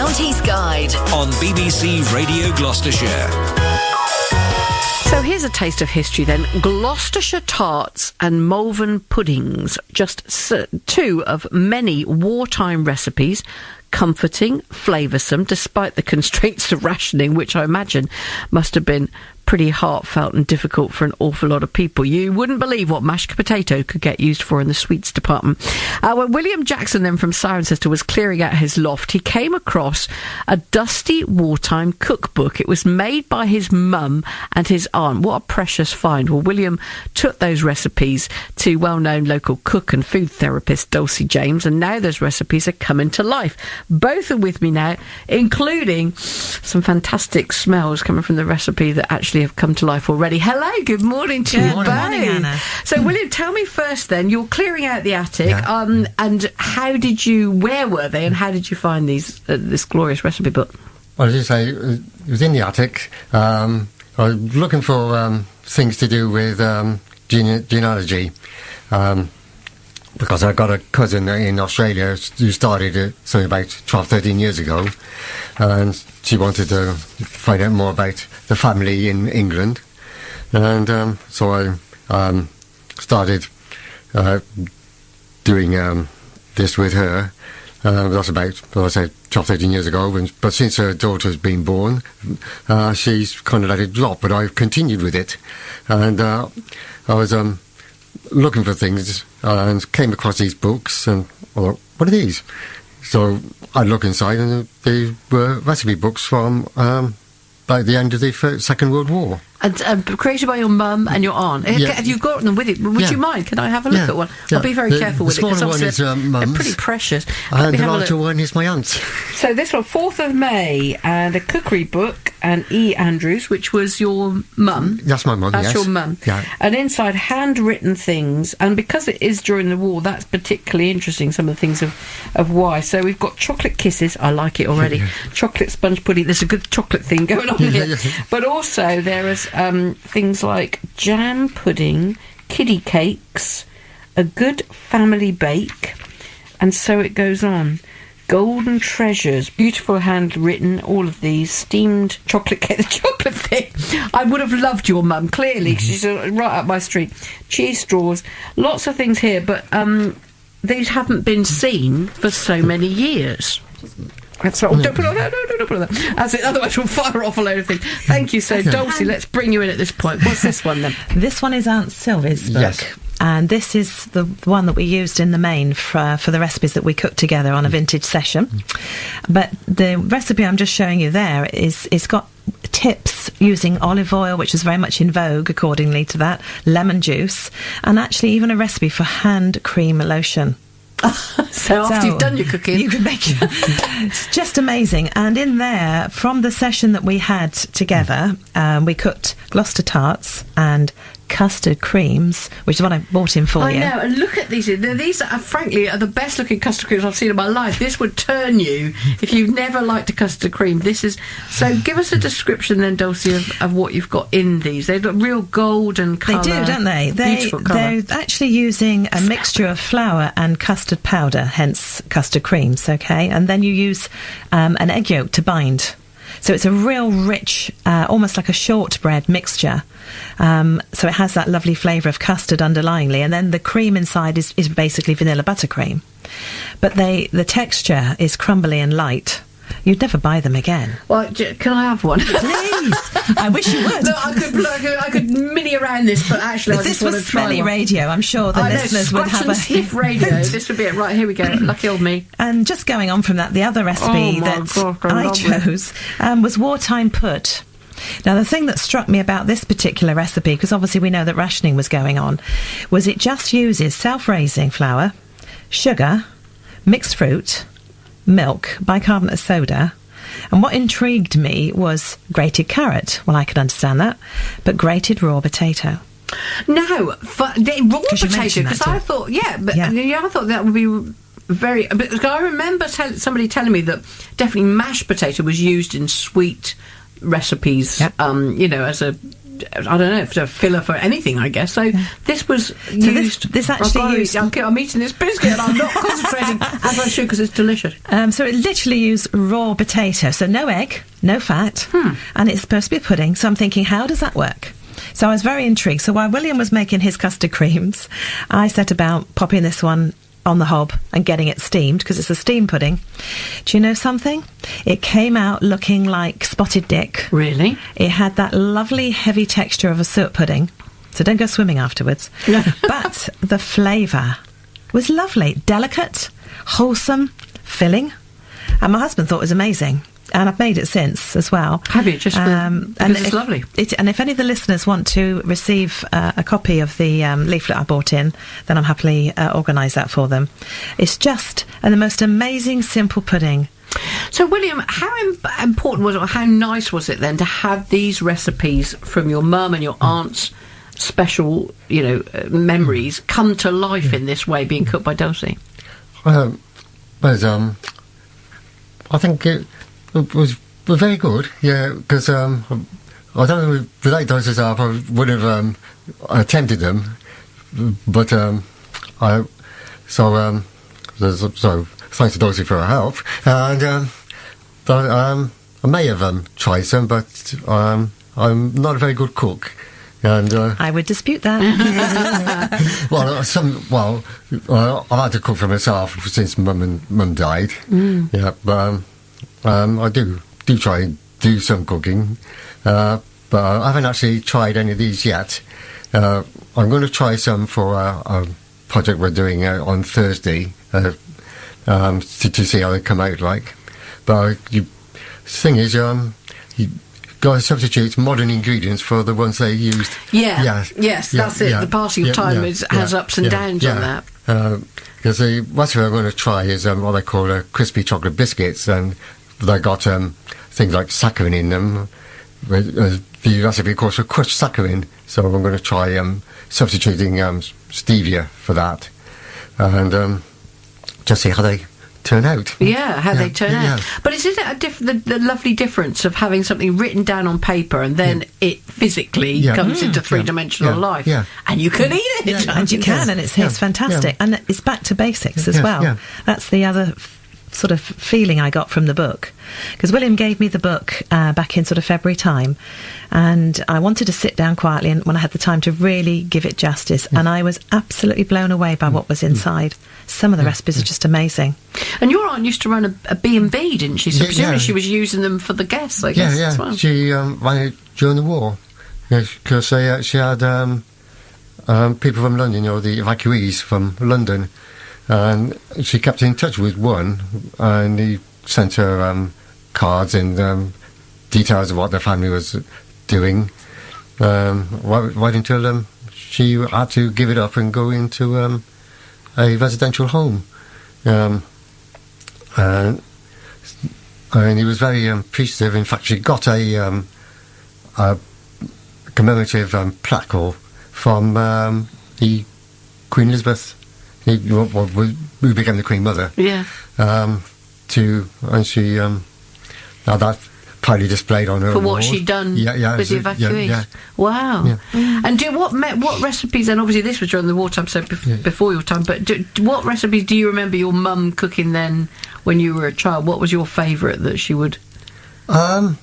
Counties Guide on BBC Radio Gloucestershire. So here's a taste of history then. Gloucestershire tarts and Malvern puddings, just two of many wartime recipes, comforting, flavoursome, despite the constraints of rationing, which I imagine must have been pretty heartfelt and difficult for an awful lot of people. You wouldn't believe what mashed potato could get used for in the sweets department. When William Jackson then from Cirencester was clearing out his loft, he came across a dusty wartime cookbook. It was made by his mum and his aunt. What a precious find. Well, William took those recipes to well-known local cook and food therapist Dulcie James, and now those recipes are coming to life. Both are with me now, including some fantastic smells coming from the recipe that actually have come to life already. Hello, good morning to you both. Good morning, Anna. So, William, tell me first then, you're clearing out the attic, and where were they, and how did you find this glorious recipe book? Well, as you say, it was in the attic. I was looking for things to do with genealogy, because I got a cousin in Australia who started it something about 12, 13 years ago, and she wanted to find out more about the family in England, and so I started doing this with her. That's about, well, I say 12, 13 years ago, but since her daughter's been born, she's kind of let it drop, but I've continued with it, and I was looking for things and came across these books, and I thought, what are these? So I look inside, and they were recipe books from about the end of the Second World War. And created by your mum and your aunt. Yeah. Have you got them with you? Would you mind? Can I have a look at one? I'll be very careful with it, because obviously they're pretty precious. And the larger one is my aunt's. So this one, 4th of May, and a cookery book, and E. Andrews, which was your mum. That's my mum, That's your mum. Yeah. And inside, handwritten things, and because it is during the war, that's particularly interesting, some of the things of why. So we've got chocolate kisses, I like it already, chocolate sponge pudding, there's a good chocolate thing going on here. But also there is things like jam pudding, kiddie cakes, a good family bake, and so it goes on. Golden treasures, beautiful handwritten, all of these, steamed chocolate cake, the chocolate thing. I would have loved your mum, clearly, 'cause she's right up my street. Cheese straws, lots of things here, but these haven't been seen for so many years. That's right. Don't put it on that. No, don't put it on that. That's it. Otherwise, we'll fire off a load of things. Thank you. So, Dulcie, let's bring you in at this point. What's this one then? This one is Aunt Sylvie's book. Yes. And this is the one that we used in the main for the recipes that we cooked together on a vintage session. But the recipe I'm just showing you there it's got tips using olive oil, which is very much in vogue accordingly to that, lemon juice, and actually even a recipe for hand cream lotion. So after you've done your cooking, you can make it's just amazing. And in there, from the session that we had together, we cooked Gloucester tarts and custard creams, which is what I bought in for you. I know, and look at these. These are, frankly, are the best looking custard creams I've seen in my life. This would turn you if you've never liked a custard cream. This is so. Give us a description then, Dulcie, of what you've got in these. They've got real golden colour. They do, don't they? They're actually using a mixture of flour and custard powder, hence custard creams. Okay, and then you use an egg yolk to bind. So it's a real rich, almost like a shortbread mixture. So it has that lovely flavour of custard underlyingly, and then the cream inside is basically vanilla buttercream. But the texture is crumbly and light. You'd never buy them again. Well, can I have one? Please. I wish you would. No, I could mini around this, but actually, if this was smelly radio, I'm sure the listeners would have a sniff radio. This would be it. Right, here we go. Lucky old me. And just going on from that, the other recipe I chose was wartime put. Now, the thing that struck me about this particular recipe, because obviously we know that rationing was going on, was it just uses self-raising flour, sugar, mixed fruit, milk, bicarbonate of soda, and what intrigued me was grated carrot. Well, I could understand that, but grated raw potato. No, raw potato, because I thought, I thought that would be very... But I remember somebody telling me that definitely mashed potato was used in sweet recipes, as a I don't know, for a filler for anything, I guess. So this was used. This actually used. I'm eating this biscuit and I'm not concentrating as I should because it's delicious. So it literally used raw potato, so no egg, no fat, and it's supposed to be a pudding. So I'm thinking, how does that work? So I was very intrigued. So while William was making his custard creams, I set about popping this one on the hob and getting it steamed, because it's a steam pudding. Do you know something? It came out looking like spotted dick. Really? It had that lovely heavy texture of a suet pudding, so don't go swimming afterwards. But the flavour was lovely, delicate, wholesome, filling, and my husband thought it was amazing. And I've made it since as well. Have you? Just because it's lovely. And if any of the listeners want to receive a copy of the leaflet I bought in, then I'm happily organise that for them. It's just the most amazing simple pudding. So, William, how important was it, or how nice was it then to have these recipes from your mum and your aunt's special, memories come to life in this way, being cooked by Dulcie? I think it was very good, because I don't know, without those as I would have attempted them, but so thanks to Dulcie for her help, and I may have tried some, but I'm not a very good cook. And I would dispute that. I've had to cook for myself since Mum died. But I do try and do some cooking, but I haven't actually tried any of these yet. I'm going to try some for a project we're doing on Thursday to see how they come out like. But the thing is, you got to substitute modern ingredients for the ones they used. Yes, that's it. The passing of time has ups and downs on that. Because the recipe I'm going to try is what they call crispy chocolate biscuits, and they got things like saccharin in them. The recipe, of course, for crushed saccharin, so I'm going to try substituting stevia for that, and just see how they turn out. They turn out. But isn't it the lovely difference of having something written down on paper and then it physically comes into three-dimensional life, and you can eat it, and you can, and it's fantastic, and it's back to basics as well. That's the other sort of feeling I got from the book, because William gave me the book back in sort of February time, and I wanted to sit down quietly and when I had the time to really give it justice, and I was absolutely blown away by what was inside. Some of the recipes are just amazing. And your aunt used to run a B&B, didn't she? So presumably she was using them for the guests, I guess, as well. She ran it during the war, because she had people from London, the evacuees from London, and she kept in touch with one, and he sent her cards and details of what their family was doing, right until she had to give it up and go into a residential home, and he was very appreciative. In fact, she got a commemorative plaque from the Queen Elizabeth, who became the Queen Mother. And she now that proudly displayed on her for wall. What she'd done with the evacuees. Wow. And what recipes? And obviously this was during the wartime, so before your time. But what recipes do you remember your mum cooking then when you were a child? What was your favourite that she would? Well,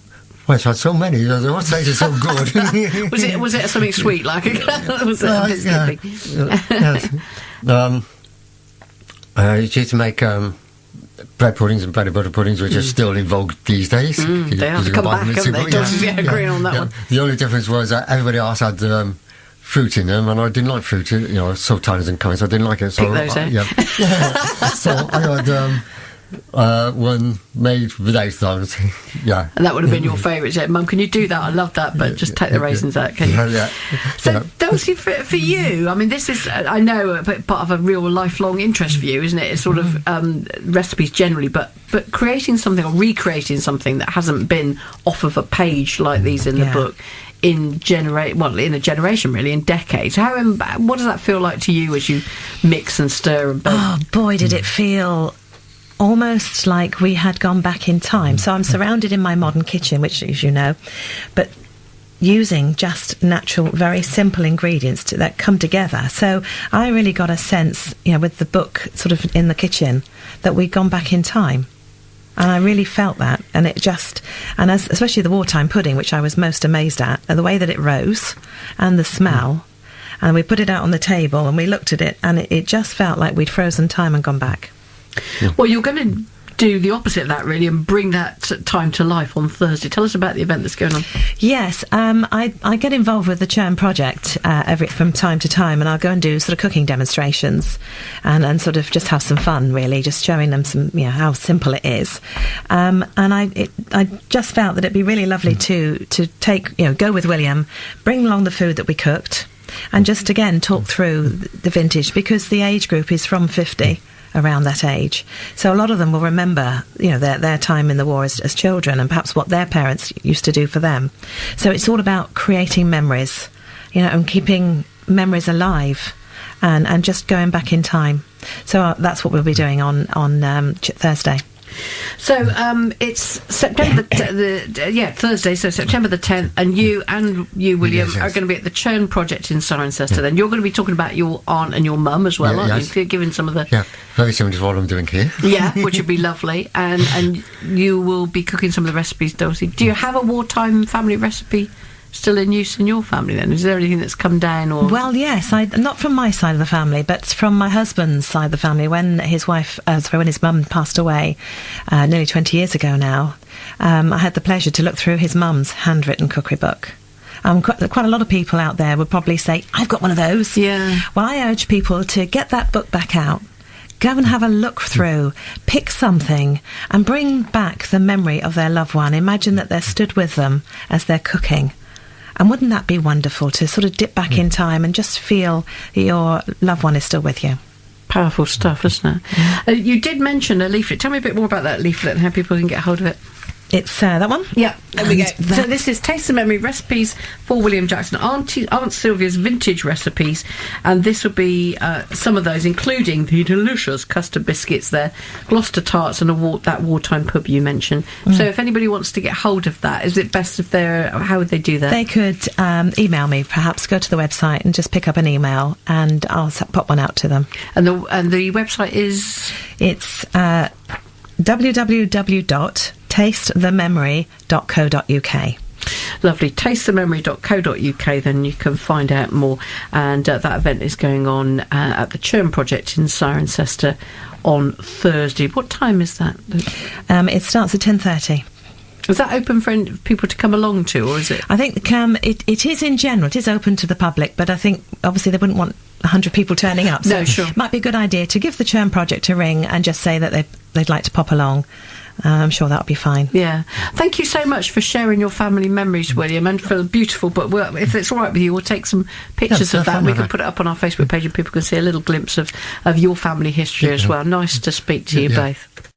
she had so many. I don't say it's so good. was it something sweet like was it a biscuit thing? She used to make bread puddings and bread and butter puddings, which are still in vogue these days. They have to come back, haven't they? Agreeing on that one. The only difference was that everybody else had fruit in them, and I didn't like fruit. So tiny and coming, so I didn't like it. So pick those, so I had one made without those. And that would have been your favourite. Mum, can you do that? I love that, but just take the raisins out, can you? So, Dulcie, for you, I mean, this is, I know, part of a real lifelong interest for you, isn't it? It's sort of recipes generally, but creating something or recreating something that hasn't been off of a page like these in the book in a generation, really, in decades. What does that feel like to you as you mix and stir and bake? Oh, boy, did it feel almost like we had gone back in time. So I'm surrounded in my modern kitchen, which, as you know, but using just natural, very simple ingredients that come together. So I really got a sense, with the book sort of in the kitchen, that we'd gone back in time. And I really felt that, and especially the wartime pudding, which I was most amazed at, the way that it rose and the smell. And we put it out on the table and we looked at it, and it just felt like we'd frozen time and gone back. Well, you're going to do the opposite of that, really, and bring that time to life on Thursday. Tell us about the event that's going on. Yes, I get involved with the Churn project from time to time, and I'll go and do sort of cooking demonstrations and sort of just have some fun, really, just showing them some, how simple it is. And I just felt that it'd be really lovely to take, go with William, bring along the food that we cooked, and just again talk through the vintage, because the age group is from 50. Around that age, so a lot of them will remember, their time in the war as children, and perhaps what their parents used to do for them. So it's all about creating memories, and keeping memories alive, and just going back in time. So that's what we'll be doing on Thursday. So it's September Thursday, so September the 10th, and you, William, yes. are going to be at the Churn project in Cirencester. Then you're going to be talking about your aunt and your mum as well, aren't you? Giving some of the very similar to what I'm doing here. Yeah, which would be lovely, and you will be cooking some of the recipes, Dulcie. Do you have a wartime family recipe still in use in your family then? Is there anything that's come down? Or Well, yes, not from my side of the family, but from my husband's side of the family. When his mum passed away nearly 20 years ago now, I had the pleasure to look through his mum's handwritten cookery book. Quite a lot of people out there would probably say, I've got one of those. Yeah. Well, I urge people to get that book back out, go and have a look through, pick something, and bring back the memory of their loved one. Imagine that they're stood with them as they're cooking. And wouldn't that be wonderful to sort of dip back in time and just feel that your loved one is still with you? Powerful stuff, isn't it? You did mention a leaflet. Tell me a bit more about that leaflet and how people can get hold of it. It's that one? Yeah, there we go. So this is Taste and Memory Recipes for William Jackson, Aunt Sylvia's Vintage Recipes, and this will be some of those, including the delicious custard biscuits there, Gloucester tarts, and that wartime pub you mentioned. So if anybody wants to get hold of that, is it best if how would they do that? They could email me, perhaps go to the website and just pick up an email, and I'll pop one out to them. And the website is? It's www.tastethememory.co.uk. Lovely. Tastethememory.co.uk, then you can find out more. And that event is going on at the Churn project in Cirencester on Thursday. What time is that? It starts at 10:30. Is that open for people to come along to, or is it? I think it is in general. It is open to the public, but I think obviously they wouldn't want 100 people turning up. So no, sure. It might be a good idea to give the Churn project a ring and just say that they'd like to pop along. I'm sure that'll be fine. Yeah. Thank you so much for sharing your family memories, William, and for the beautiful book. If it's all right with you, we'll take some pictures of that and we can put it up on our Facebook page and people can see a little glimpse of your family history as well. Nice to speak to you both.